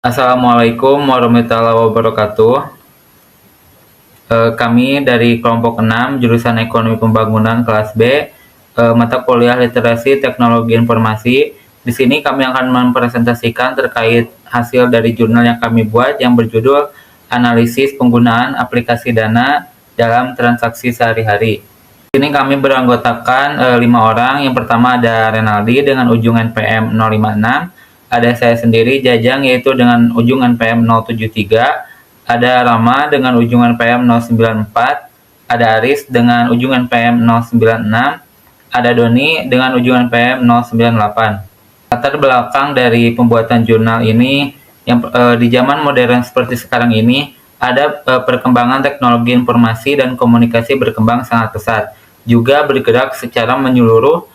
Assalamualaikum warahmatullahi wabarakatuh. Kami dari kelompok 6 jurusan Ekonomi Pembangunan kelas B, mata kuliah Literasi Teknologi Informasi. Di sini kami akan mempresentasikan terkait hasil dari jurnal yang kami buat yang berjudul Analisis Penggunaan Aplikasi Dana dalam Transaksi Sehari-hari. Di sini kami beranggotakan 5 orang. Yang pertama ada Renaldi dengan ujung NPM 056, ada saya sendiri Jajang yaitu dengan ujung NPM 073, ada Rama dengan ujung NPM 094, ada Aris dengan ujung NPM 096, ada Doni dengan ujung NPM 098. Latar belakang dari pembuatan jurnal ini yang di zaman modern seperti sekarang ini ada perkembangan teknologi informasi dan komunikasi berkembang sangat pesat, juga bergerak secara menyeluruh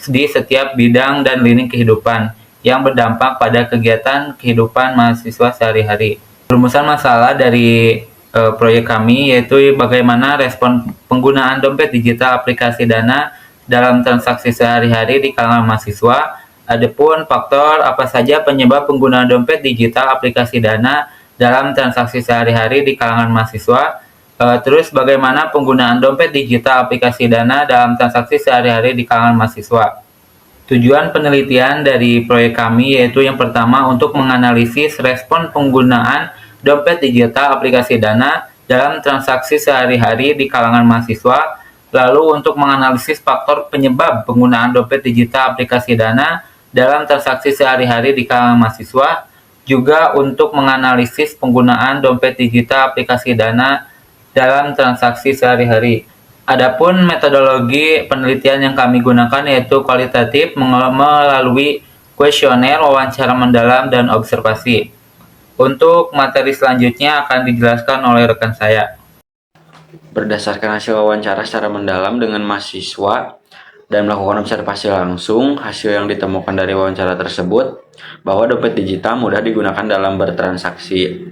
di setiap bidang dan lini kehidupan yang berdampak pada kegiatan kehidupan mahasiswa sehari-hari. Rumusan masalah dari proyek kami yaitu bagaimana respon penggunaan dompet digital aplikasi Dana dalam transaksi sehari-hari di kalangan mahasiswa. Adapun faktor apa saja penyebab penggunaan dompet digital aplikasi Dana dalam transaksi sehari-hari di kalangan mahasiswa. Terus bagaimana penggunaan dompet digital aplikasi Dana dalam transaksi sehari-hari di kalangan mahasiswa. Tujuan penelitian dari proyek kami yaitu yang pertama untuk menganalisis respon penggunaan dompet digital aplikasi Dana dalam transaksi sehari-hari di kalangan mahasiswa, lalu untuk menganalisis faktor penyebab penggunaan dompet digital aplikasi Dana dalam transaksi sehari-hari di kalangan mahasiswa, juga untuk menganalisis penggunaan dompet digital aplikasi Dana dalam transaksi sehari-hari. Adapun metodologi penelitian yang kami gunakan yaitu kualitatif melalui kuesioner, wawancara mendalam, dan observasi. Untuk materi selanjutnya akan dijelaskan oleh rekan saya. Berdasarkan hasil wawancara secara mendalam dengan mahasiswa dan melakukan observasi langsung, hasil yang ditemukan dari wawancara tersebut bahwa dompet digital mudah digunakan dalam bertransaksi.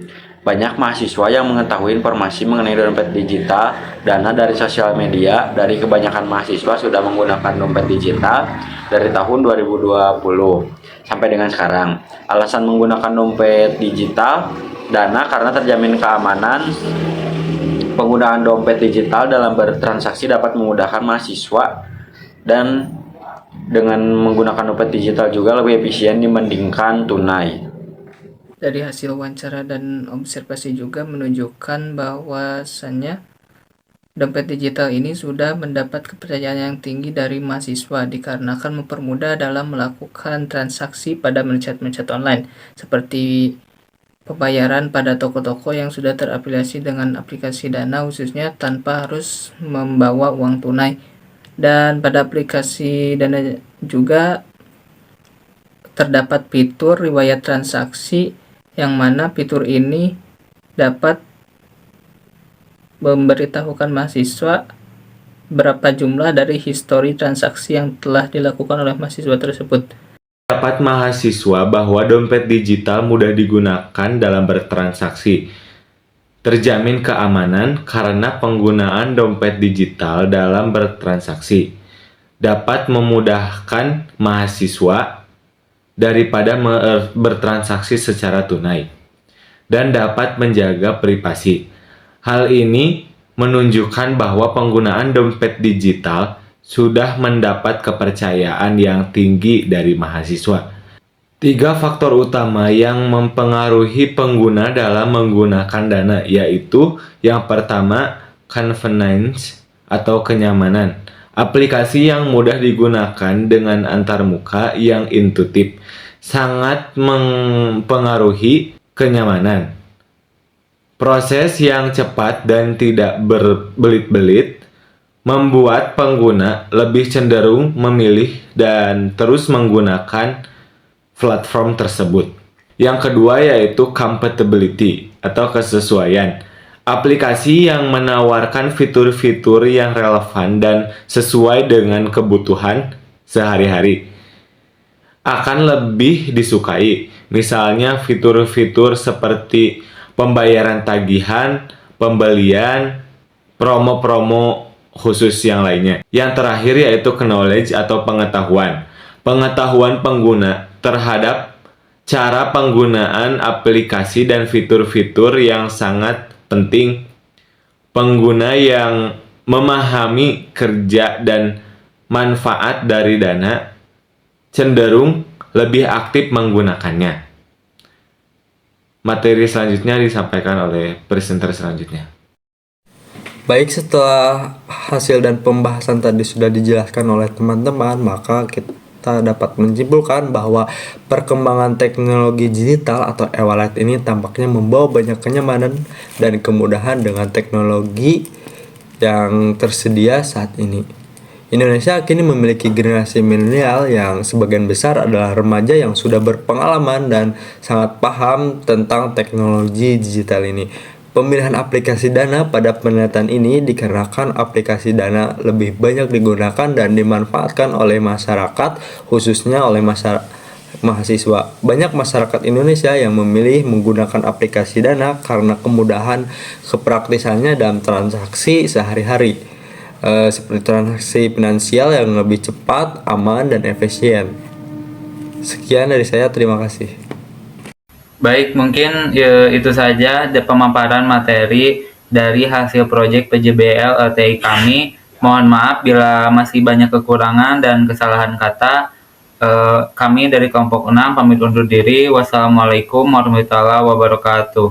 Banyak mahasiswa yang mengetahui informasi mengenai dompet digital Dana dari sosial media. Dari kebanyakan mahasiswa sudah menggunakan dompet digital dari tahun 2020 sampai dengan sekarang. Alasan menggunakan dompet digital Dana karena terjamin keamanan. Penggunaan dompet digital dalam bertransaksi dapat memudahkan mahasiswa dan dengan menggunakan dompet digital juga lebih efisien dibandingkan tunai. Dari hasil wawancara dan observasi juga menunjukkan bahwasannya dompet digital ini sudah mendapat kepercayaan yang tinggi dari mahasiswa dikarenakan mempermudah dalam melakukan transaksi pada merchant-merchant online seperti pembayaran pada toko-toko yang sudah terafiliasi dengan aplikasi Dana khususnya tanpa harus membawa uang tunai. Dan pada aplikasi Dana juga terdapat fitur riwayat transaksi yang mana fitur ini dapat memberitahukan mahasiswa berapa jumlah dari histori transaksi yang telah dilakukan oleh mahasiswa tersebut. Dapat mahasiswa bahwa dompet digital mudah digunakan dalam bertransaksi. Terjamin keamanan karena penggunaan dompet digital dalam bertransaksi dapat memudahkan mahasiswa daripada bertransaksi secara tunai dan dapat menjaga privasi. Hal ini menunjukkan bahwa penggunaan dompet digital sudah mendapat kepercayaan yang tinggi dari mahasiswa. 3 faktor utama yang mempengaruhi pengguna dalam menggunakan Dana yaitu yang pertama, convenience atau kenyamanan. Aplikasi yang mudah digunakan dengan antarmuka yang intuitif sangat mempengaruhi kenyamanan. Proses yang cepat dan tidak berbelit-belit membuat pengguna lebih cenderung memilih dan terus menggunakan platform tersebut. Yang kedua yaitu compatibility atau kesesuaian. Aplikasi yang menawarkan fitur-fitur yang relevan dan sesuai dengan kebutuhan sehari-hari akan lebih disukai. Misalnya fitur-fitur seperti pembayaran tagihan, pembelian, promo-promo khusus yang lainnya. Yang terakhir yaitu knowledge atau pengetahuan. Pengetahuan pengguna terhadap cara penggunaan aplikasi dan fitur-fitur yang sangat penting. Pengguna yang memahami kerja dan manfaat dari dana cenderung lebih aktif menggunakannya. Materi selanjutnya disampaikan oleh presenter selanjutnya. Baik, setelah hasil dan pembahasan tadi sudah dijelaskan oleh teman-teman, maka kita dapat menyimpulkan bahwa perkembangan teknologi digital atau e-wallet ini tampaknya membawa banyak kenyamanan dan kemudahan dengan teknologi yang tersedia saat ini. Indonesia kini memiliki generasi milenial yang sebagian besar adalah remaja yang sudah berpengalaman dan sangat paham tentang teknologi digital ini. Pemilihan aplikasi Dana pada penelitian ini dikarenakan aplikasi Dana lebih banyak digunakan dan dimanfaatkan oleh masyarakat, khususnya oleh mahasiswa. Banyak masyarakat Indonesia yang memilih menggunakan aplikasi Dana karena kemudahan kepraktisannya dalam transaksi sehari-hari, seperti transaksi finansial yang lebih cepat, aman, dan efisien. Sekian dari saya, terima kasih. Baik, mungkin ya, itu saja pemaparan materi dari hasil proyek PJBL LTI kami. Mohon maaf bila masih banyak kekurangan dan kesalahan kata. Kami dari kelompok 6 pamit undur diri. Wassalamualaikum warahmatullahi wabarakatuh.